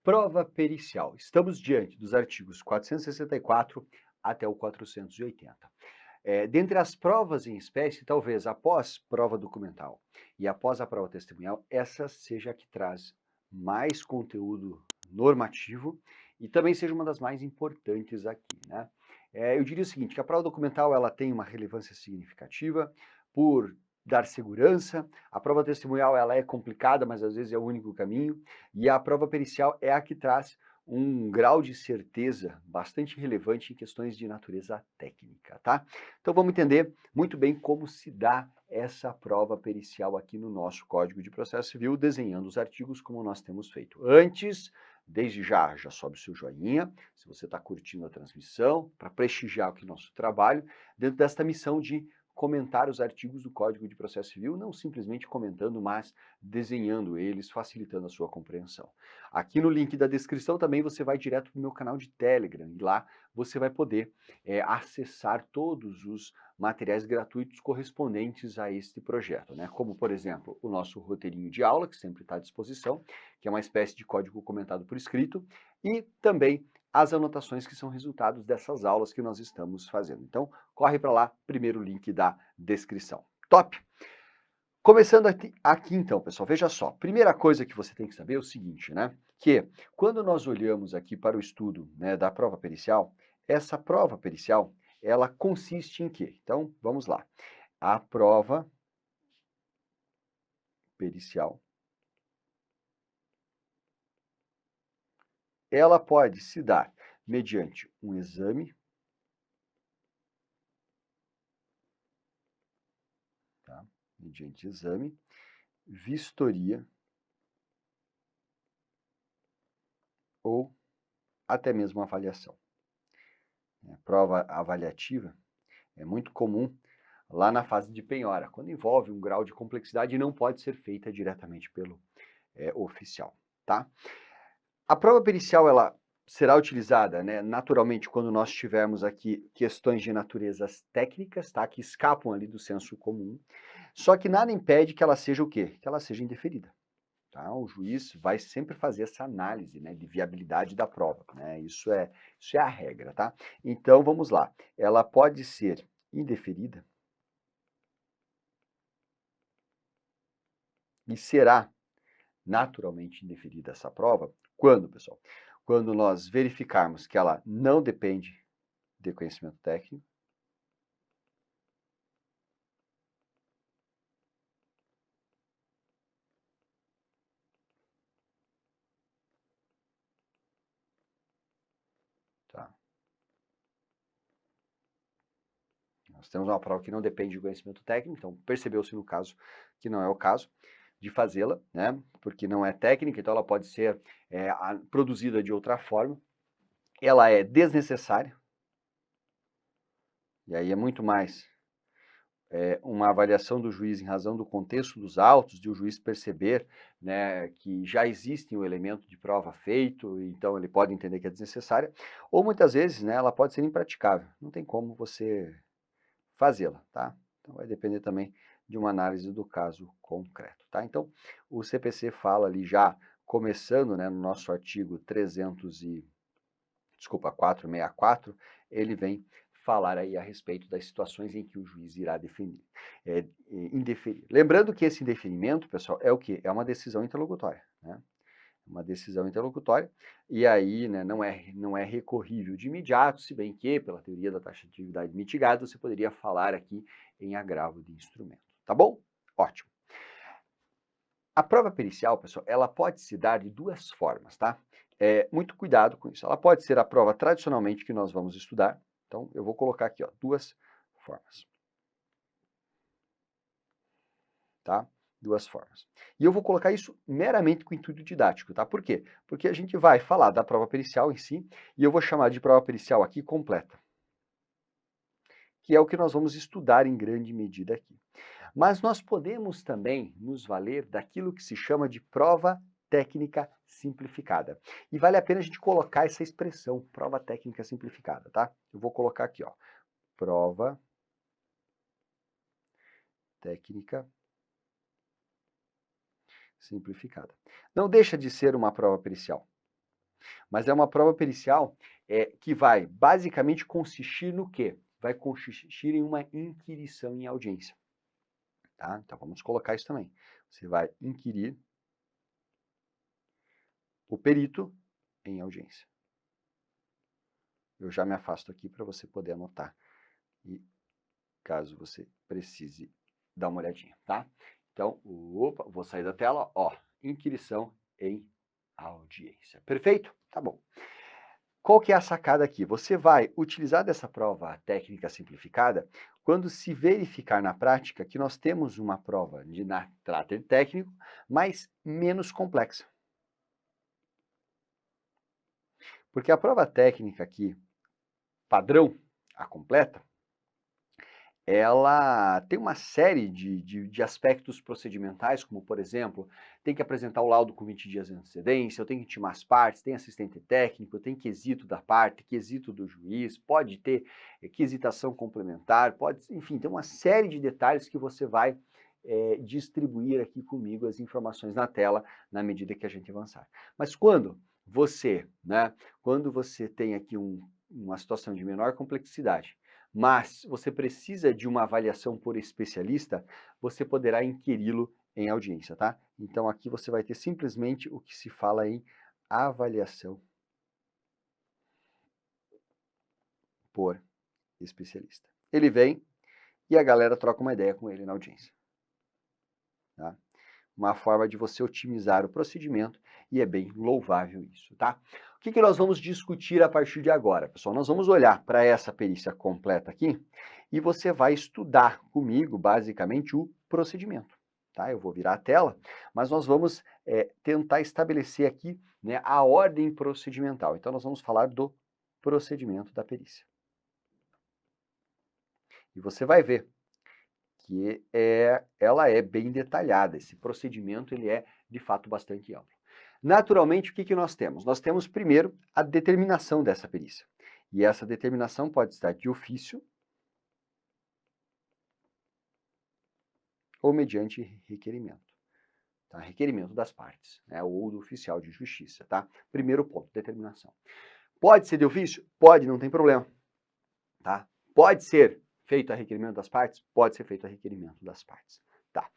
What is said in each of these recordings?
Prova pericial. Estamos diante dos artigos 464 até o 480. Dentre as provas em espécie, talvez após prova documental e após a prova testemunhal, essa seja a que traz mais conteúdo normativo e também seja uma das mais importantes aqui, né? Eu diria o seguinte, que a prova documental ela tem uma relevância significativa por dar segurança, a prova testemunhal ela é complicada, mas às vezes é o único caminho, e a prova pericial é a que traz um grau de certeza bastante relevante em questões de natureza técnica, tá? Então vamos entender muito bem como se dá essa prova pericial aqui no nosso Código de Processo Civil, desenhando os artigos como nós temos feito. Antes, desde já sobe o seu joinha, se você está curtindo a transmissão, para prestigiar aqui nosso trabalho, dentro desta missão de comentar os artigos do Código de Processo Civil, não simplesmente comentando, mas desenhando eles, facilitando a sua compreensão. Aqui no link da descrição também você vai direto para o meu canal de Telegram, e lá você vai poder acessar todos os materiais gratuitos correspondentes a este projeto, né? Como, por exemplo, o nosso roteirinho de aula, que sempre está à disposição, que é uma espécie de código comentado por escrito, e também as anotações que são resultados dessas aulas que nós estamos fazendo. Então, corre para lá, primeiro link da descrição. Top? Começando aqui então, pessoal, veja só. Primeira coisa que você tem que saber é o seguinte, né? Que quando nós olhamos aqui para o estudo, né, da prova pericial, essa prova pericial, ela consiste em quê? Então, vamos lá. A prova pericial, ela pode se dar mediante um exame, tá? Mediante exame, vistoria ou até mesmo avaliação. Prova avaliativa é muito comum lá na fase de penhora, quando envolve um grau de complexidade e não pode ser feita diretamente pelo oficial, tá? A prova pericial, ela será utilizada, né, naturalmente, quando nós tivermos aqui questões de naturezas técnicas, tá, que escapam ali do senso comum, só que nada impede que ela seja o quê? Que ela seja indeferida. Tá? O juiz vai sempre fazer essa análise, né, de viabilidade da prova, né? Isso é a regra, tá? Então, vamos lá. Ela pode ser indeferida e será naturalmente indeferida essa prova quando, pessoal? Quando nós verificarmos que ela não depende de conhecimento técnico, tá? Nós temos uma prova que não depende de conhecimento técnico, então percebeu-se no caso que não é o caso de fazê-la, né? Porque não é técnica, então ela pode ser produzida de outra forma. Ela é desnecessária, e aí é muito mais uma avaliação do juiz em razão do contexto dos autos, de o juiz perceber, né, que já existe um elemento de prova feito, então ele pode entender que é desnecessária, ou muitas vezes, né, ela pode ser impraticável, não tem como você fazê-la, tá? Então vai depender também de uma análise do caso concreto, tá? Então o CPC fala ali já, começando, né, no nosso artigo 464, ele vem falar aí a respeito das situações em que o juiz irá indeferir. Lembrando que esse indeferimento, pessoal, é o quê? É uma decisão interlocutória, né? Uma decisão interlocutória, e aí, né, não é recorrível de imediato, se bem que, pela teoria da taxatividade mitigada, você poderia falar aqui em agravo de instrumento, tá bom? Ótimo. A prova pericial, pessoal, ela pode se dar de duas formas, tá? Muito cuidado com isso. Ela pode ser a prova tradicionalmente que nós vamos estudar. Então, eu vou colocar aqui, ó, duas formas, tá? Duas formas. E eu vou colocar isso meramente com intuito didático, tá? Por quê? Porque a gente vai falar da prova pericial em si, e eu vou chamar de prova pericial aqui completa, que é o que nós vamos estudar em grande medida aqui. Mas nós podemos também nos valer daquilo que se chama de prova técnica simplificada. E vale a pena a gente colocar essa expressão, prova técnica simplificada, tá? Eu vou colocar aqui, ó, prova técnica simplificada. Não deixa de ser uma prova pericial, Mas é uma prova pericial que vai basicamente consistir no quê? Vai consistir em uma inquirição em audiência. Tá? Então vamos colocar isso também. Você vai inquirir o perito em audiência. Eu já me afasto aqui para você poder anotar. E caso você precise dar uma olhadinha, tá? Então, opa, vou sair da tela, ó, inquirição em audiência. Perfeito? Tá bom. Qual que é a sacada aqui? Você vai utilizar dessa prova técnica simplificada quando se verificar na prática que nós temos uma prova de caráter técnico, mas menos complexa. Porque a prova técnica aqui, padrão, a completa, ela tem uma série de aspectos procedimentais, como, por exemplo, tem que apresentar o laudo com 20 dias de antecedência, eu tenho que intimar as partes, tem assistente técnico, tem quesito da parte, quesito do juiz, pode ter quesitação complementar, pode, enfim, tem uma série de detalhes que você vai distribuir aqui comigo as informações na tela, na medida que a gente avançar. Mas quando você tem aqui uma situação de menor complexidade, mas você precisa de uma avaliação por especialista, você poderá inquiri-lo em audiência, tá? Então aqui você vai ter simplesmente o que se fala em avaliação por especialista. Ele vem e a galera troca uma ideia com ele na audiência. Tá? Uma forma de você otimizar o procedimento e é bem louvável isso, tá? O que nós vamos discutir a partir de agora, pessoal? Nós vamos olhar para essa perícia completa aqui e você vai estudar comigo, basicamente, o procedimento, tá? Eu vou virar a tela, mas nós vamos tentar estabelecer aqui, né, a ordem procedimental. Então, nós vamos falar do procedimento da perícia. E você vai ver que ela é bem detalhada, esse procedimento ele é, de fato, bastante amplo. Naturalmente, o que nós temos? Nós temos, primeiro, a determinação dessa perícia. E essa determinação pode estar de ofício ou mediante requerimento. Tá? Requerimento das partes, né? Ou do oficial de justiça. Tá? Primeiro ponto, determinação. Pode ser de ofício? Pode, não tem problema. Tá? Pode ser feito a requerimento das partes? Pode ser feito a requerimento das partes. Tá?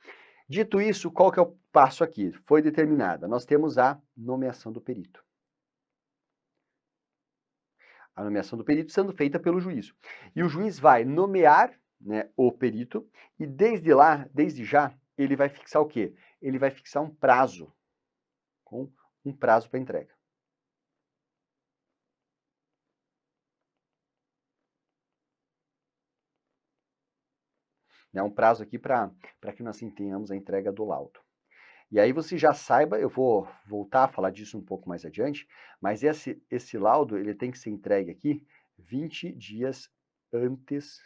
Dito isso, qual que é o passo aqui? Foi determinada. Nós temos a nomeação do perito. A nomeação do perito sendo feita pelo juiz. E o juiz vai nomear, né, o perito e desde já, ele vai fixar o quê? Ele vai fixar um prazo, com um prazo para entrega. É um prazo aqui para que nós tenhamos a entrega do laudo. E aí você já saiba, eu vou voltar a falar disso um pouco mais adiante, mas esse laudo ele tem que ser entregue aqui 20 dias antes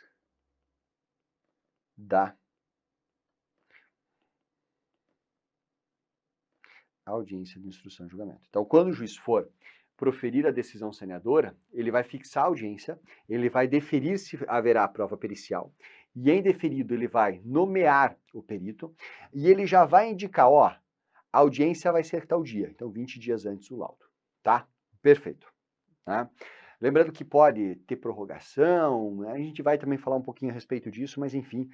da audiência de instrução e julgamento. Então, quando o juiz for proferir a decisão saneadora, ele vai fixar a audiência, ele vai deferir se haverá prova pericial, e em deferido ele vai nomear o perito, e ele já vai indicar, ó, a audiência vai ser tal dia, então 20 dias antes o laudo, tá? Perfeito. Tá? Lembrando que pode ter prorrogação, a gente vai também falar um pouquinho a respeito disso, mas enfim,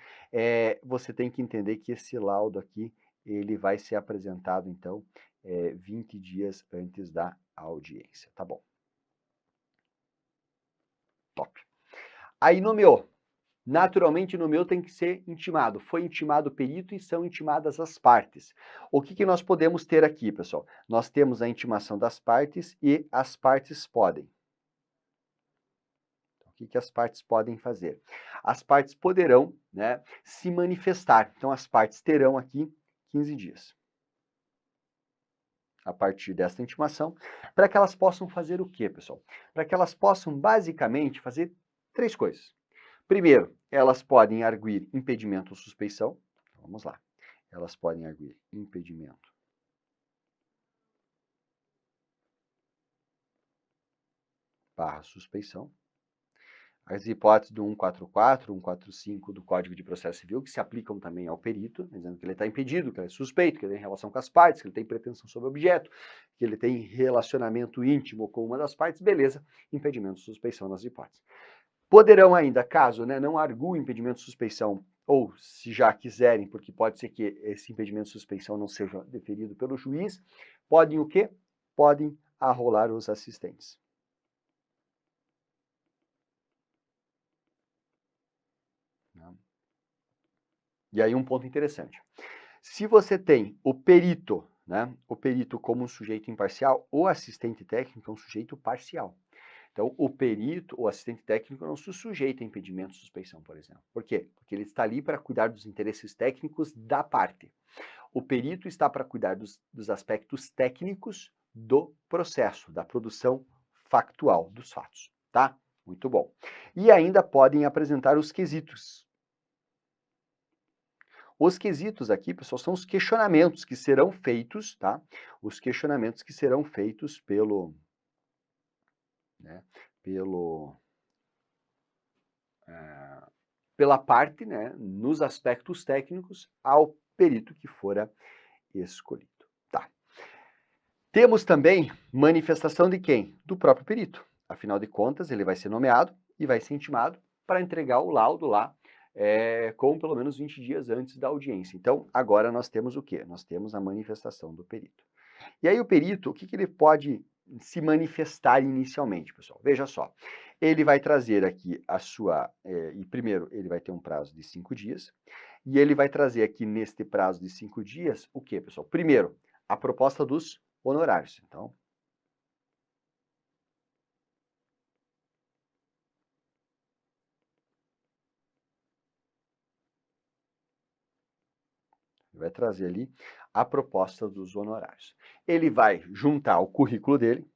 você tem que entender que esse laudo aqui, ele vai ser apresentado, então, 20 dias antes da audiência, tá bom? Top. Aí nomeou. Naturalmente, no meu tem que ser intimado. Foi intimado o perito e são intimadas as partes. O que nós podemos ter aqui, pessoal? Nós temos a intimação das partes e as partes podem. O que as partes podem fazer? As partes poderão, né, se manifestar. Então, as partes terão aqui 15 dias. A partir desta intimação, para que elas possam fazer o quê, pessoal? Para que elas possam, basicamente, fazer 3 coisas. Primeiro, elas podem arguir impedimento ou suspeição. Vamos lá. Elas podem arguir impedimento / suspeição. as hipóteses do 144, 145 do Código de Processo Civil, que se aplicam também ao perito, dizendo que ele está impedido, que ele é suspeito, que ele tem relação com as partes, que ele tem pretensão sobre o objeto, que ele tem relacionamento íntimo com uma das partes, beleza, impedimento, suspeição nas hipóteses. Poderão ainda, caso não arguem impedimento, suspeição, ou se já quiserem, porque pode ser que esse impedimento, suspeição não seja deferido pelo juiz, podem o quê? Podem arrolar os assistentes. E aí um ponto interessante. Se você tem o perito, o perito como um sujeito imparcial, o assistente técnico é um sujeito parcial. Então, o perito, o assistente técnico não se sujeita a impedimento, suspeição, por exemplo. Por quê? Porque ele está ali para cuidar dos interesses técnicos da parte. O perito está para cuidar dos aspectos técnicos do processo, da produção factual dos fatos, tá? Muito bom. E ainda podem apresentar os quesitos. Os quesitos aqui, pessoal, são os questionamentos que serão feitos, tá? Os questionamentos que serão feitos pela parte, nos aspectos técnicos, ao perito que fora escolhido. Tá. Temos também manifestação de quem? Do próprio perito. Afinal de contas, ele vai ser nomeado e vai ser intimado para entregar o laudo lá com pelo menos 20 dias antes da audiência. Então, agora nós temos o quê? Nós temos a manifestação do perito. E aí o perito, o que ele pode se manifestar inicialmente, pessoal? Veja só, ele vai trazer aqui a sua, e primeiro ele vai ter um prazo de 5 dias, e ele vai trazer aqui neste prazo de 5 dias, o que, pessoal? Primeiro, a proposta dos honorários. Então, ele vai trazer ali a proposta dos honorários. Ele vai juntar o currículo dele,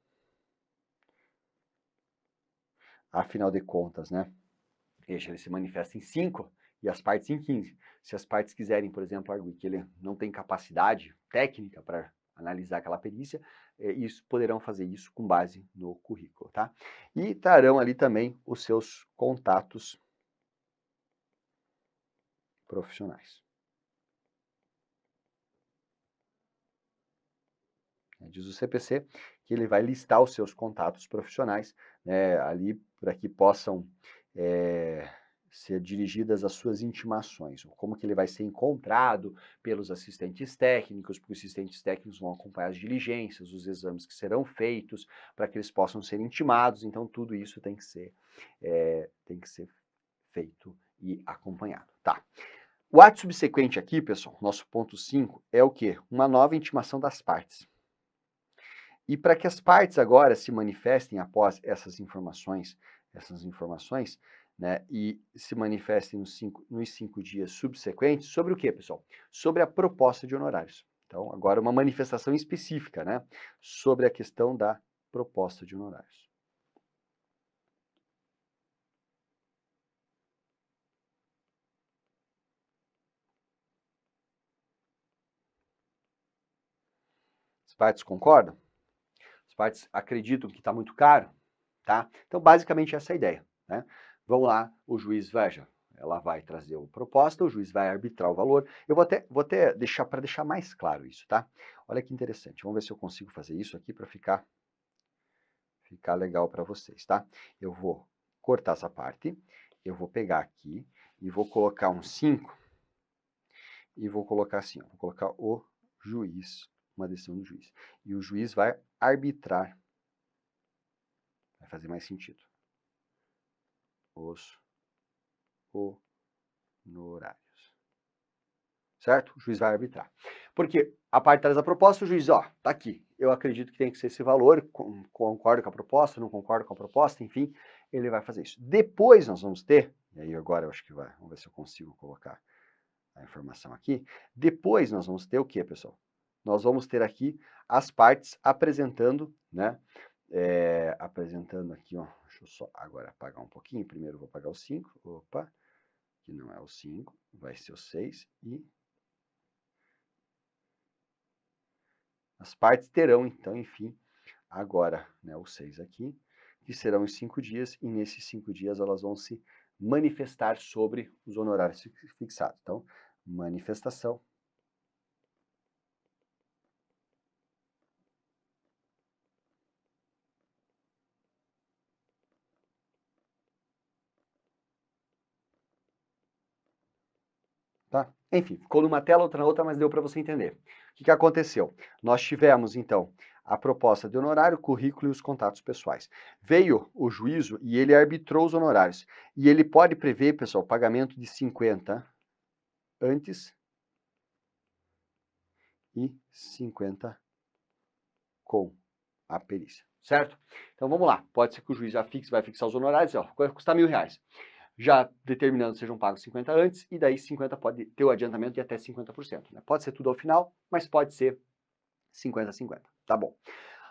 afinal de contas, ele se manifesta em 5 e as partes em 15. Se as partes quiserem, por exemplo, arguir que ele não tem capacidade técnica para analisar aquela perícia, poderão fazer isso com base no currículo, tá? E trarão ali também os seus contatos profissionais. Diz o CPC que ele vai listar os seus contatos profissionais ali para que possam ser dirigidas as suas intimações, como que ele vai ser encontrado pelos assistentes técnicos, porque os assistentes técnicos vão acompanhar as diligências, os exames que serão feitos, para que eles possam ser intimados, então tudo isso tem que ser feito e acompanhado, tá? O ato subsequente aqui, pessoal, nosso ponto 5, é o quê? Uma nova intimação das partes. E para que as partes agora se manifestem após essas informações, e se manifestem nos 5 dias subsequentes, sobre o quê, pessoal? Sobre a proposta de honorários. Então, agora uma manifestação específica, sobre a questão da proposta de honorários. As partes concordam? As partes acreditam que está muito caro? Tá? Então, basicamente, essa é a ideia. Vamos lá, o juiz, veja, ela vai trazer a proposta, o juiz vai arbitrar o valor. Eu vou até deixar, para deixar mais claro isso, tá? Olha que interessante, vamos ver se eu consigo fazer isso aqui para ficar legal para vocês, tá? Eu vou cortar essa parte, eu vou pegar aqui e vou colocar um 5 e vou colocar assim, vou colocar o juiz, uma decisão do juiz. E o juiz vai arbitrar, vai fazer mais sentido. Os honorários. Certo? O juiz vai arbitrar. Porque a parte traz a proposta, o juiz, tá aqui. Eu acredito que tem que ser esse valor, concordo com a proposta, não concordo com a proposta, enfim, ele vai fazer isso. Depois nós vamos ter, e aí agora eu acho que vamos ver se eu consigo colocar a informação aqui. Depois nós vamos ter o que, pessoal? Nós vamos ter aqui as partes apresentando, apresentando aqui, deixa eu só agora apagar um pouquinho. Primeiro eu vou apagar o 5, opa, que não é o 5, vai ser o 6 e as partes terão, então, enfim, agora, o 6 aqui, que serão em 5 dias, e nesses 5 dias elas vão se manifestar sobre os honorários fixados. Então, manifestação tá? Enfim, ficou numa tela, outra na outra, mas deu para você entender. O que aconteceu? Nós tivemos, então, a proposta de honorário, currículo e os contatos pessoais. Veio o juízo e ele arbitrou os honorários. E ele pode prever, pessoal, pagamento de 50 antes e 50 com a perícia, certo? Então vamos lá, pode ser que o juiz já vai fixar os honorários, ó, vai custar R$1.000. Já determinando sejam pagos 50 antes, e daí 50 pode ter o adiantamento de até 50%. Né? Pode ser tudo ao final, mas pode ser 50-50, tá bom.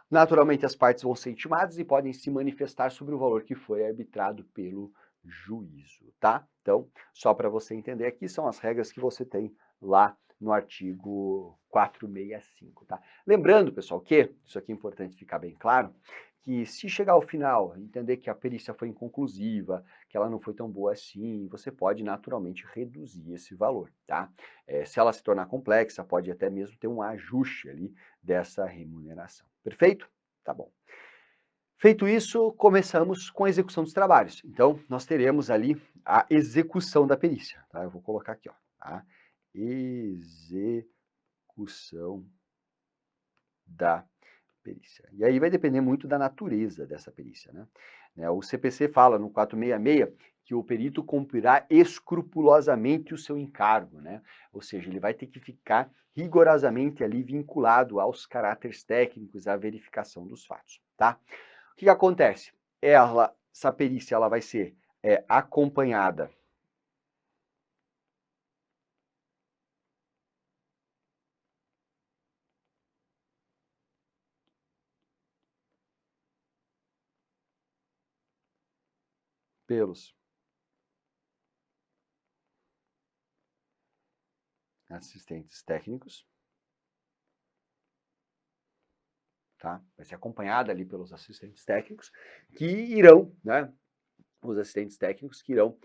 Naturalmente as partes vão ser intimadas e podem se manifestar sobre o valor que foi arbitrado pelo juízo, tá? Então, só para você entender aqui, são as regras que você tem lá no artigo 465, tá? Lembrando, pessoal, que, isso aqui é importante ficar bem claro, que se chegar ao final, entender que a perícia foi inconclusiva, que ela não foi tão boa assim, você pode naturalmente reduzir esse valor, tá? Se ela se tornar complexa, pode até mesmo ter um ajuste ali dessa remuneração. Perfeito? Tá bom. Feito isso, começamos com a execução dos trabalhos. Então, nós teremos ali a execução da perícia, tá? Eu vou colocar aqui, ó, a execução da perícia. E aí vai depender muito da natureza dessa perícia, né? O CPC fala no 466 que o perito cumprirá escrupulosamente o seu encargo, né? Ou seja, ele vai ter que ficar rigorosamente ali vinculado aos caráteres técnicos, à verificação dos fatos, tá? O que acontece? Essa perícia ela vai ser acompanhada pelos assistentes técnicos, tá? Vai ser acompanhada ali pelos assistentes técnicos que irão, né? Os assistentes técnicos que irão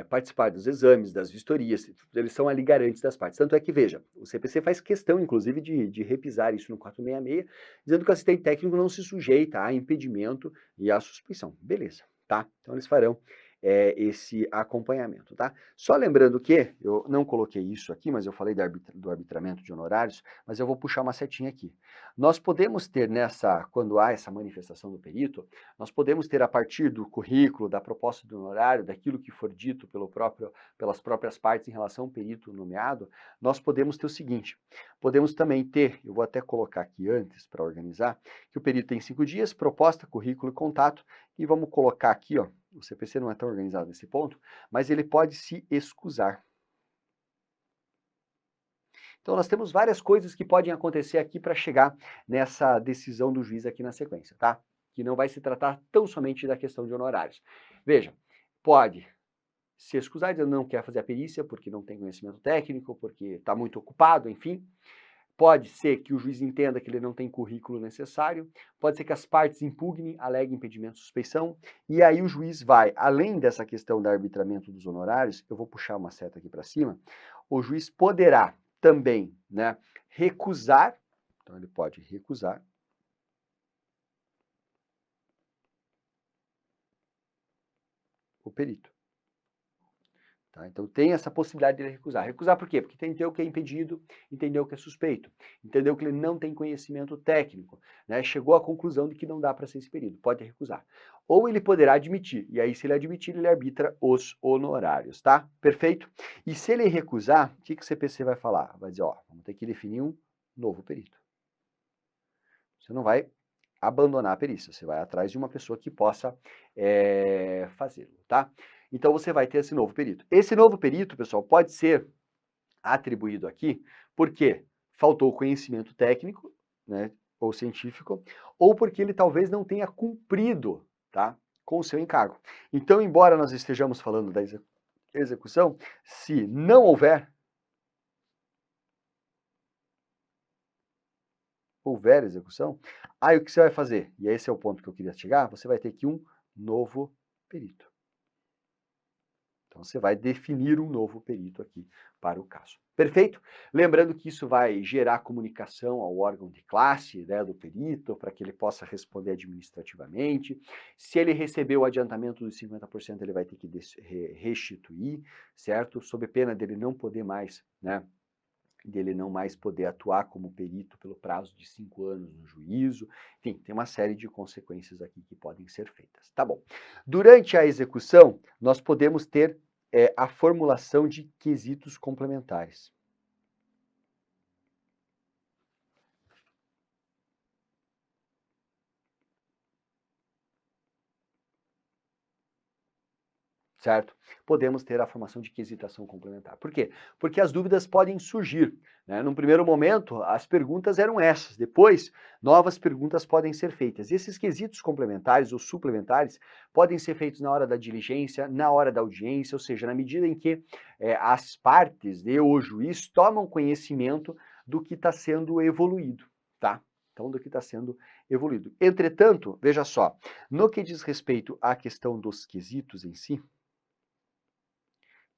participar dos exames, das vistorias, eles são ali garantes das partes. Tanto é que, veja, o CPC faz questão, inclusive, de repisar isso no 466, dizendo que o assistente técnico não se sujeita a impedimento e à suspeição. Beleza, tá? Então eles farão esse acompanhamento, tá? Só lembrando que, eu não coloquei isso aqui, mas eu falei do arbitramento de honorários, mas eu vou puxar uma setinha aqui. Nós podemos ter quando há essa manifestação do perito, nós podemos ter a partir do currículo, da proposta do honorário, daquilo que for dito pelas próprias partes em relação ao perito nomeado, nós podemos ter o seguinte, podemos também ter, eu vou até colocar aqui antes para organizar, que o perito tem 5 dias, proposta, currículo e contato, e vamos colocar aqui, ó, o CPC não é tão organizado nesse ponto, mas ele pode se excusar. Então, nós temos várias coisas que podem acontecer aqui para chegar nessa decisão do juiz aqui na sequência, tá? Que não vai se tratar tão somente da questão de honorários. Veja, pode se excusar, dizendo não quer fazer a perícia porque não tem conhecimento técnico, porque está muito ocupado, enfim. Pode ser que o juiz entenda que ele não tem currículo necessário, pode ser que as partes impugnem, aleguem impedimento de suspeição, e aí o juiz vai, além dessa questão do arbitramento dos honorários, eu vou puxar uma seta aqui para cima, o juiz poderá também, né, recusar, então ele pode recusar o perito. Tá? Então tem essa possibilidade de ele recusar. Recusar por quê? Porque entendeu que é impedido, entendeu que é suspeito, entendeu que ele não tem conhecimento técnico, né? Chegou à conclusão de que não dá para ser esse período, pode recusar. Ou ele poderá admitir, e aí se ele admitir, ele arbitra os honorários, tá? Perfeito? E se ele recusar, o que o CPC vai falar? Vai dizer, ó, vamos ter que definir um novo perito. Você não vai abandonar a perícia, você vai atrás de uma pessoa que possa fazê-lo, tá? Então você vai ter esse novo perito. Esse novo perito, pessoal, pode ser atribuído aqui porque faltou conhecimento técnico, né, ou científico, ou porque ele talvez não tenha cumprido, tá, com o seu encargo. Então, embora nós estejamos falando da execução, se não houver execução, aí o que você vai fazer? E esse é o ponto que eu queria chegar, você vai ter que novo perito. Então, você vai definir um novo perito aqui para o caso. Perfeito? Lembrando que isso vai gerar comunicação ao órgão de classe, né, do perito, para que ele possa responder administrativamente. Se ele recebeu o adiantamento dos 50%, ele vai ter que restituir, certo? Sob pena dele não poder mais, né, dele não mais poder atuar como perito pelo prazo de 5 anos no juízo. Enfim, tem uma série de consequências aqui que podem ser feitas. Tá bom. Durante a execução, nós podemos ter a formulação de quesitos complementares. Certo? Podemos ter a formação de quesitação complementar. Por quê? Porque as dúvidas podem surgir, né? Num primeiro momento, as perguntas eram essas, depois, novas perguntas podem ser feitas. E esses quesitos complementares ou suplementares podem ser feitos na hora da diligência, na hora da audiência, ou seja, na medida em que as partes e o juiz tomam conhecimento do que está sendo evoluído, tá? Então, do que está sendo evoluído. Entretanto, veja só, no que diz respeito à questão dos quesitos em si,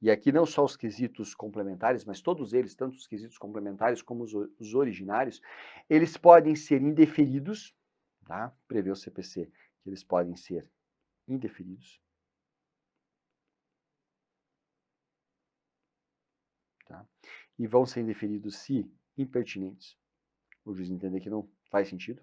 e aqui não só os quesitos complementares, mas todos eles, tanto os quesitos complementares como os originários, eles podem ser indeferidos, tá? Prevê o CPC que eles podem ser indeferidos, tá? E vão ser indeferidos se impertinentes. O juiz entender que não faz sentido.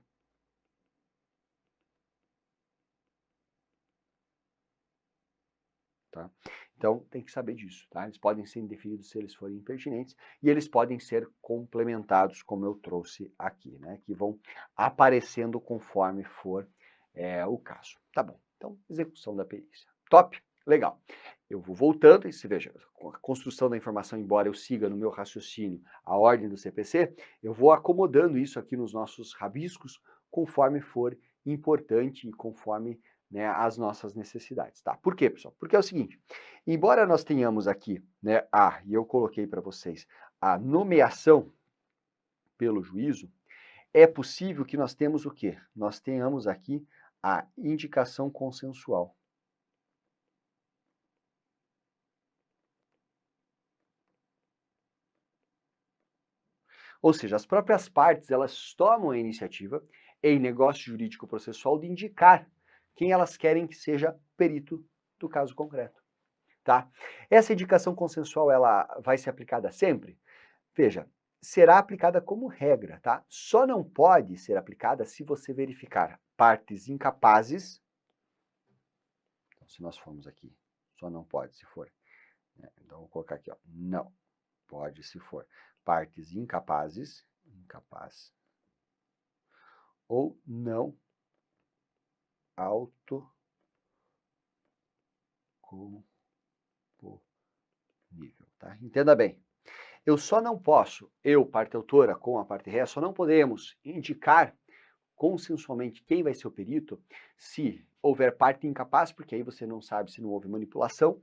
Tá? Então, tem que saber disso, tá? Eles podem ser indeferidos se eles forem impertinentes e eles podem ser complementados, como eu trouxe aqui, né? Que vão aparecendo conforme for o caso. Tá bom, então, execução da perícia. Top? Legal. Eu vou voltando e se veja, a construção da informação, embora eu siga no meu raciocínio a ordem do CPC, eu vou acomodando isso aqui nos nossos rabiscos conforme for importante e conforme, né, as nossas necessidades, tá? Por quê, pessoal? Porque é o seguinte, embora nós tenhamos aqui, né, e eu coloquei para vocês, a nomeação pelo juízo, é possível que nós temos o quê? Nós tenhamos aqui a indicação consensual. Ou seja, as próprias partes, elas tomam a iniciativa em negócio jurídico processual de indicar quem elas querem que seja perito do caso concreto, tá? Essa indicação consensual, ela vai ser aplicada sempre? Veja, será aplicada como regra, tá? Só não pode ser aplicada se você verificar partes incapazes. Então, se nós formos aqui, só não pode se for, né? Então, vou colocar aqui, ó, não pode se for partes incapazes, incapaz, ou não autocomponível, tá? Entenda bem. Eu só não posso, eu, parte autora, com a parte ré, só não podemos indicar consensualmente quem vai ser o perito se houver parte incapaz, porque aí você não sabe se não houve manipulação,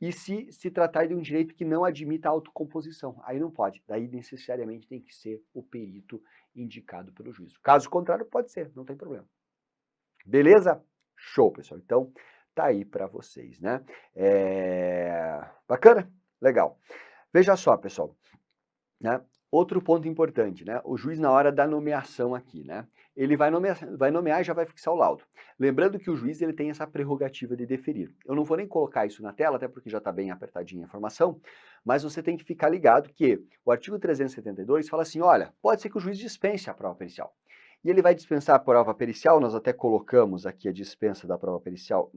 e se tratar de um direito que não admita autocomposição. Aí não pode, daí necessariamente tem que ser o perito indicado pelo juiz. Caso contrário, pode ser, não tem problema. Beleza? Show, pessoal. Então, tá aí para vocês, né? Bacana? Legal. Veja só, pessoal, né? Outro ponto importante, né? O juiz na hora da nomeação aqui, né? Ele vai nomear e já vai fixar o laudo. Lembrando que o juiz ele tem essa prerrogativa de deferir. Eu não vou nem colocar isso na tela, até porque já está bem apertadinha a informação, mas você tem que ficar ligado que o artigo 372 fala assim, olha, pode ser que o juiz dispense a prova pericial. E ele vai dispensar a prova pericial, nós até colocamos aqui a dispensa da prova pericial,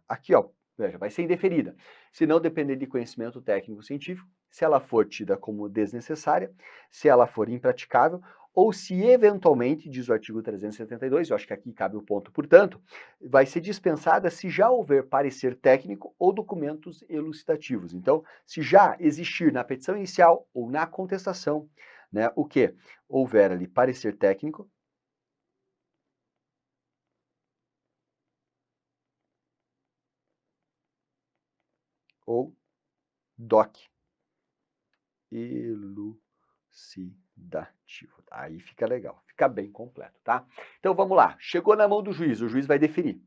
aqui, ó, veja, vai ser indeferida. Se não depender de conhecimento técnico-científico, se ela for tida como desnecessária, se ela for impraticável, ou se eventualmente, diz o artigo 372, eu acho que aqui cabe o ponto, portanto, vai ser dispensada se já houver parecer técnico ou documentos elucidativos. Então, se já existir na petição inicial ou na contestação, né, o que? Houver ali parecer técnico, ou DOC elucidativo. Aí fica legal, fica bem completo, tá? Então vamos lá, chegou na mão do juiz, o juiz vai definir.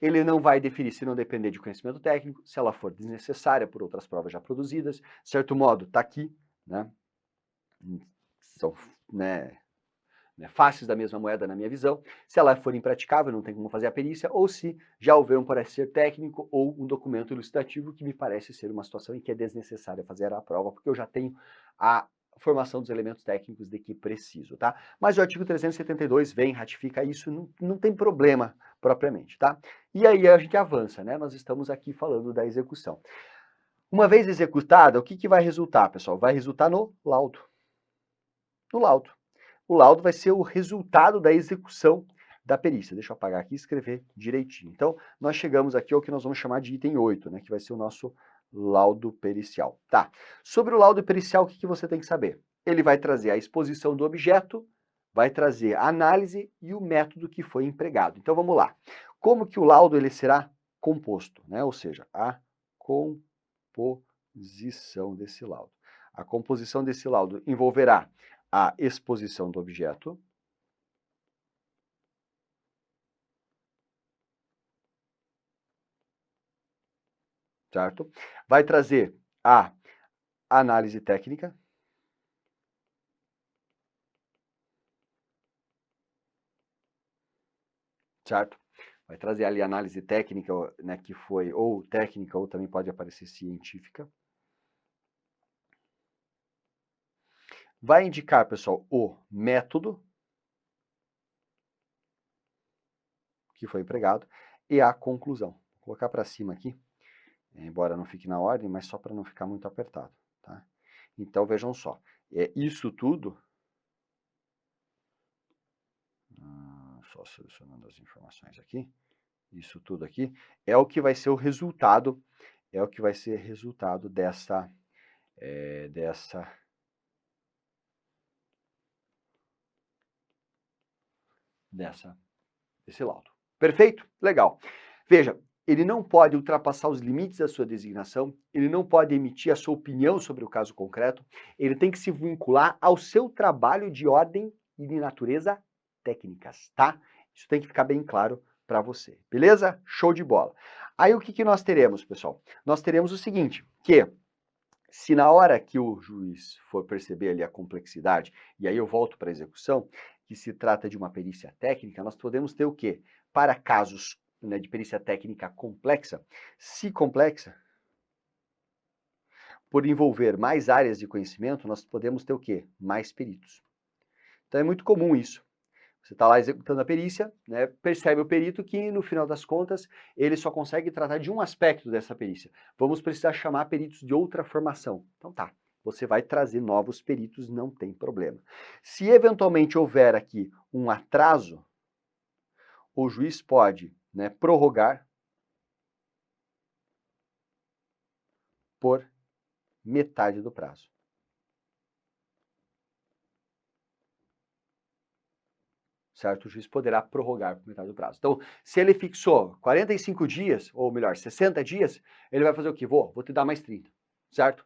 ele não vai deferir se não depender de conhecimento técnico, se ela for desnecessária por outras provas já produzidas, de certo modo, está aqui, né? São, né, faces da mesma moeda na minha visão, se ela for impraticável, não tem como fazer a perícia, ou se já houver um parecer técnico ou um documento ilustrativo que me parece ser uma situação em que é desnecessária fazer a prova, porque eu já tenho a formação dos elementos técnicos de que preciso, tá? Mas o artigo 372 vem, ratifica isso, não tem problema propriamente, tá? E aí a gente avança, né? Nós estamos aqui falando da execução. Uma vez executada, o que vai resultar, pessoal? Vai resultar no laudo. No laudo. O laudo vai ser o resultado da execução da perícia. Deixa eu apagar aqui e escrever direitinho. Então, nós chegamos aqui ao que nós vamos chamar de item 8, né, que vai ser o nosso laudo pericial. Tá. Sobre o laudo pericial, o que você tem que saber? Ele vai trazer a exposição do objeto, vai trazer a análise e o método que foi empregado. Então, vamos lá. Como que o laudo ele será composto, né? Ou seja, a composição desse laudo. A composição desse laudo envolverá a exposição do objeto, certo? Vai trazer a análise técnica, certo? Vai trazer ali a análise técnica, né, que foi ou técnica ou também pode aparecer científica. Vai indicar, pessoal, o método que foi empregado e a conclusão. Vou colocar para cima aqui, embora não fique na ordem, mas só para não ficar muito apertado, tá? Então, vejam só, isso tudo, só selecionando as informações aqui, isso tudo aqui, é o que vai ser o resultado, desse laudo. Perfeito? Legal. Veja, ele não pode ultrapassar os limites da sua designação, ele não pode emitir a sua opinião sobre o caso concreto, ele tem que se vincular ao seu trabalho de ordem e de natureza técnicas, tá? Isso tem que ficar bem claro para você, beleza? Show de bola. Aí o que nós teremos, pessoal? Nós teremos o seguinte, que se na hora que o juiz for perceber ali a complexidade, e aí eu volto para a execução, que se trata de uma perícia técnica, nós podemos ter o quê? Para casos, né, de perícia técnica complexa, se complexa, por envolver mais áreas de conhecimento, nós podemos ter o quê? Mais peritos. Então é muito comum isso. Você está lá executando a perícia, né, percebe o perito que, no final das contas, ele só consegue tratar de um aspecto dessa perícia. Vamos precisar chamar peritos de outra formação. Então tá, você vai trazer novos peritos, não tem problema. Se eventualmente houver aqui um atraso, o juiz pode, né, prorrogar por metade do prazo. Certo? O juiz poderá prorrogar por metade do prazo. Então, se ele fixou 45 dias, ou melhor, 60 dias, ele vai fazer o quê? Vou te dar mais 30, certo?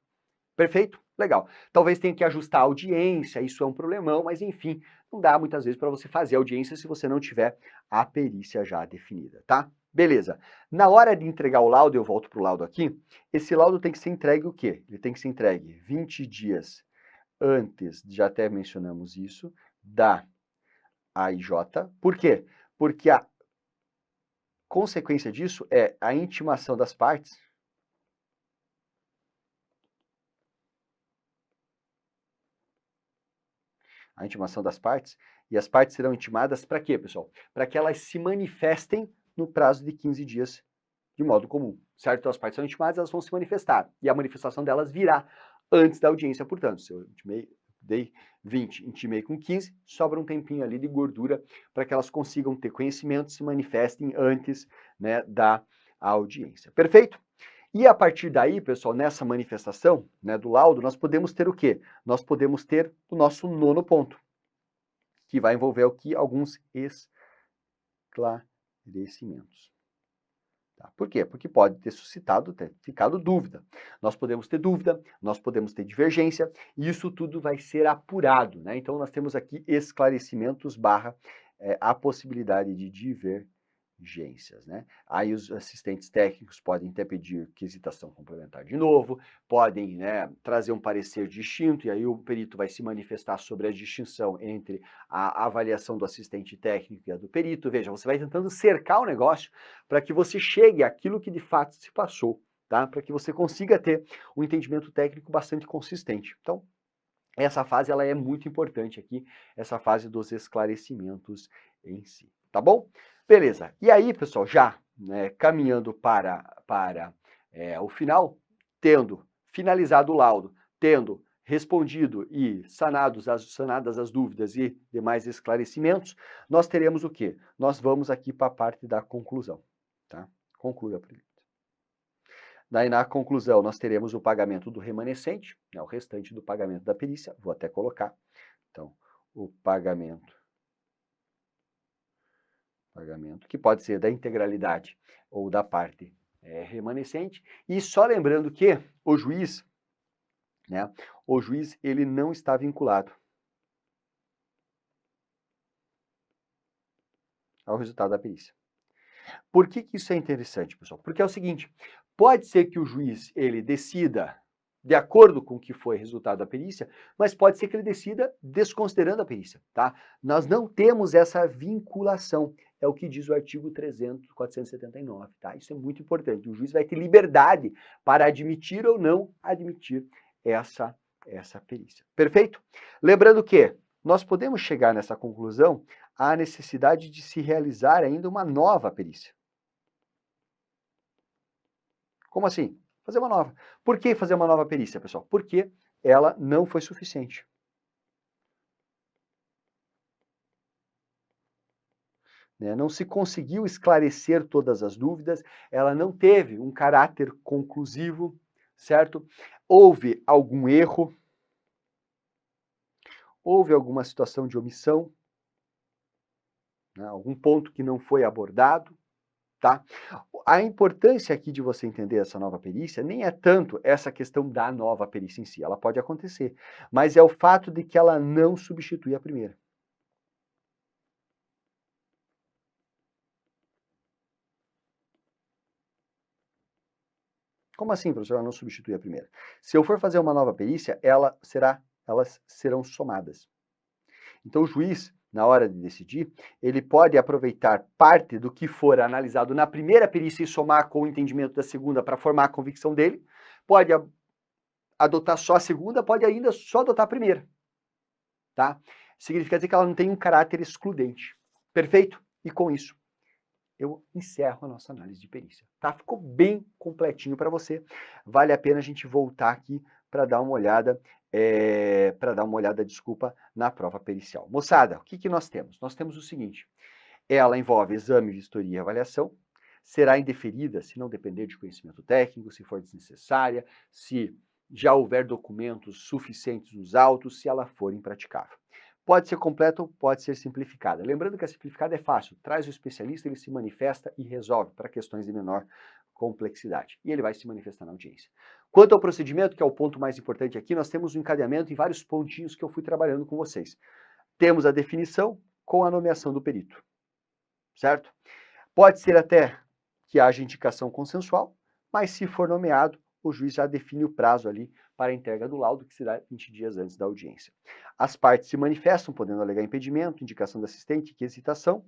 Perfeito? Legal. Talvez tenha que ajustar a audiência, isso é um problemão, mas enfim, não dá muitas vezes para você fazer audiência se você não tiver a perícia já definida, tá? Beleza. Na hora de entregar o laudo, eu volto para o laudo aqui, esse laudo tem que ser entregue o quê? Ele tem que ser entregue 20 dias antes, já até mencionamos isso, da AIJ. Por quê? Porque a consequência disso é a intimação das partes. A intimação das partes, e as partes serão intimadas para quê, pessoal? Para que elas se manifestem no prazo de 15 dias de modo comum, certo? Então as partes são intimadas, elas vão se manifestar, e a manifestação delas virá antes da audiência, portanto, se eu dei 20, intimei com 15, sobra um tempinho ali de gordura para que elas consigam ter conhecimento, se manifestem antes, né, da audiência. Perfeito? E a partir daí, pessoal, nessa manifestação, né, do laudo, nós podemos ter o quê? Nós podemos ter o nosso nono ponto, que vai envolver o que? Alguns esclarecimentos. Tá? Por quê? Porque pode ter suscitado, ter ficado dúvida. Nós podemos ter dúvida, nós podemos ter divergência, e isso tudo vai ser apurado, né? Então nós temos aqui esclarecimentos barra a possibilidade de divergência. audiencias, né? Aí os assistentes técnicos podem até pedir quisitação complementar de novo, podem, né, trazer um parecer distinto, e aí o perito vai se manifestar sobre a distinção entre a avaliação do assistente técnico e a do perito. Veja, você vai tentando cercar o negócio para que você chegue àquilo que de fato se passou, tá? Para que você consiga ter um entendimento técnico bastante consistente. Então, essa fase ela é muito importante aqui, essa fase dos esclarecimentos em si, tá bom? Beleza. E aí, pessoal, já, né, caminhando para o final, tendo finalizado o laudo, tendo respondido e sanadas as dúvidas e demais esclarecimentos, nós teremos o quê? Nós vamos aqui para a parte da conclusão, tá? Conclui a primeira. Daí, na conclusão, nós teremos o pagamento do remanescente, né, o restante do pagamento da perícia, vou até colocar. Então, o pagamento, que pode ser da integralidade ou da parte remanescente. E só lembrando que o juiz, né, ele não está vinculado ao resultado da perícia. Por que isso é interessante, pessoal? Porque é o seguinte, pode ser que o juiz ele decida de acordo com o que foi o resultado da perícia, mas pode ser que ele decida desconsiderando a perícia, tá? Nós não temos essa vinculação, é o que diz o artigo 479, tá? Isso é muito importante, o juiz vai ter liberdade para admitir ou não admitir essa perícia. Perfeito? Lembrando que nós podemos chegar nessa conclusão à necessidade de se realizar ainda uma nova perícia. Como assim? Fazer uma nova. Por que fazer uma nova perícia, pessoal? Porque ela não foi suficiente. Não se conseguiu esclarecer todas as dúvidas, ela não teve um caráter conclusivo, certo? Houve algum erro, houve alguma situação de omissão, né? Algum ponto que não foi abordado, tá? A importância aqui de você entender essa nova perícia nem é tanto essa questão da nova perícia em si, ela pode acontecer, mas é o fato de que ela não substitui a primeira. Como assim, professor, ela não substitui a primeira? Se eu for fazer uma nova perícia, elas serão somadas. Então o juiz, na hora de decidir, ele pode aproveitar parte do que for analisado na primeira perícia e somar com o entendimento da segunda para formar a convicção dele, pode adotar só a segunda, pode ainda só adotar a primeira, tá? Significa dizer que ela não tem um caráter excludente. Perfeito? E com isso, eu encerro a nossa análise de perícia, tá? Ficou bem completinho para você. Vale a pena a gente voltar aqui para dar uma olhada, desculpa, na prova pericial. Moçada, o que nós temos? Nós temos o seguinte, ela envolve exame, vistoria e avaliação, será indeferida se não depender de conhecimento técnico, se for desnecessária, se já houver documentos suficientes nos autos, se ela for impraticável. Pode ser completa ou pode ser simplificada. Lembrando que a simplificada é fácil, traz o especialista, ele se manifesta e resolve para questões de menor complexidade. E ele vai se manifestar na audiência. Quanto ao procedimento, que é o ponto mais importante aqui, nós temos um encadeamento em vários pontinhos que eu fui trabalhando com vocês. Temos a definição com a nomeação do perito, certo? Pode ser até que haja indicação consensual, mas se for nomeado, o juiz já define o prazo ali para a entrega do laudo, que será 20 dias antes da audiência. As partes se manifestam, podendo alegar impedimento, indicação do assistente, requisitação.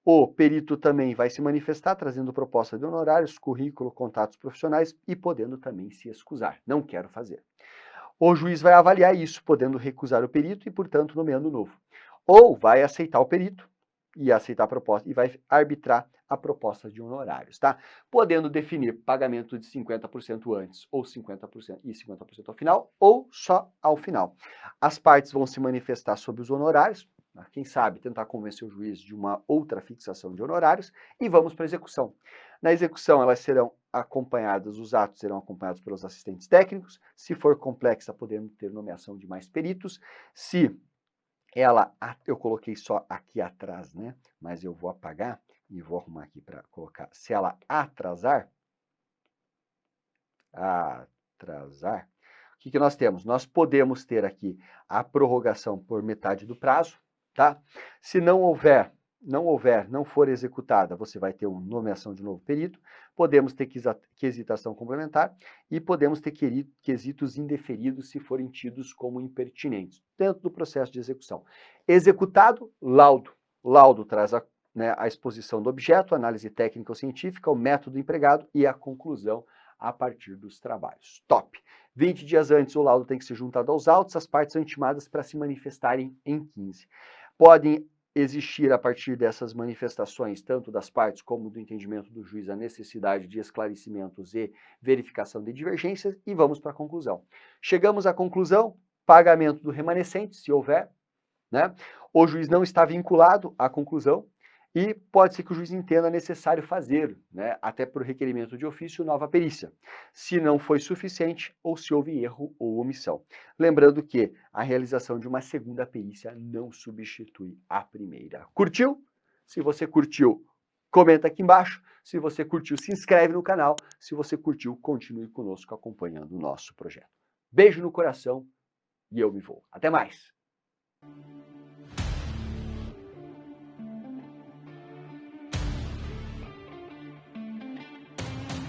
O perito também vai se manifestar, trazendo proposta de honorários, currículo, contatos profissionais e podendo também se excusar. Não quero fazer. O juiz vai avaliar isso, podendo recusar o perito e, portanto, nomeando novo. Ou vai aceitar o perito e aceitar a proposta e vai arbitrar a proposta de honorários, tá? Podendo definir pagamento de 50% antes ou 50% e 50% ao final, ou só ao final. As partes vão se manifestar sobre os honorários, quem sabe tentar convencer o juiz de uma outra fixação de honorários, e vamos para a execução. Na execução, elas serão acompanhadas, os atos serão acompanhados pelos assistentes técnicos, se for complexa, podendo ter nomeação de mais peritos, se eu coloquei só aqui atrás, né? Mas eu vou apagar e vou arrumar aqui para colocar. Se ela atrasar, o que nós temos? Nós podemos ter aqui a prorrogação por metade do prazo, tá? Se não houver não for executada, você vai ter uma nomeação de novo perito, podemos ter quesitação complementar e podemos ter quesitos indeferidos se forem tidos como impertinentes, dentro do processo de execução. Executado, laudo. Laudo traz a exposição do objeto, análise técnica ou científica, o método empregado e a conclusão a partir dos trabalhos. Top! 20 dias antes, o laudo tem que ser juntado aos autos, as partes são intimadas para se manifestarem em 15. Podem existir, a partir dessas manifestações, tanto das partes como do entendimento do juiz, a necessidade de esclarecimentos e verificação de divergências, e vamos para a conclusão. Chegamos à conclusão, pagamento do remanescente, se houver, né? O juiz não está vinculado à conclusão, e pode ser que o juiz entenda necessário fazer, né, até por requerimento de ofício, nova perícia, se não foi suficiente ou se houve erro ou omissão. Lembrando que a realização de uma segunda perícia não substitui a primeira. Curtiu? Se você curtiu, comenta aqui embaixo. Se você curtiu, se inscreve no canal. Se você curtiu, continue conosco acompanhando o nosso projeto. Beijo no coração e eu me vou. Até mais!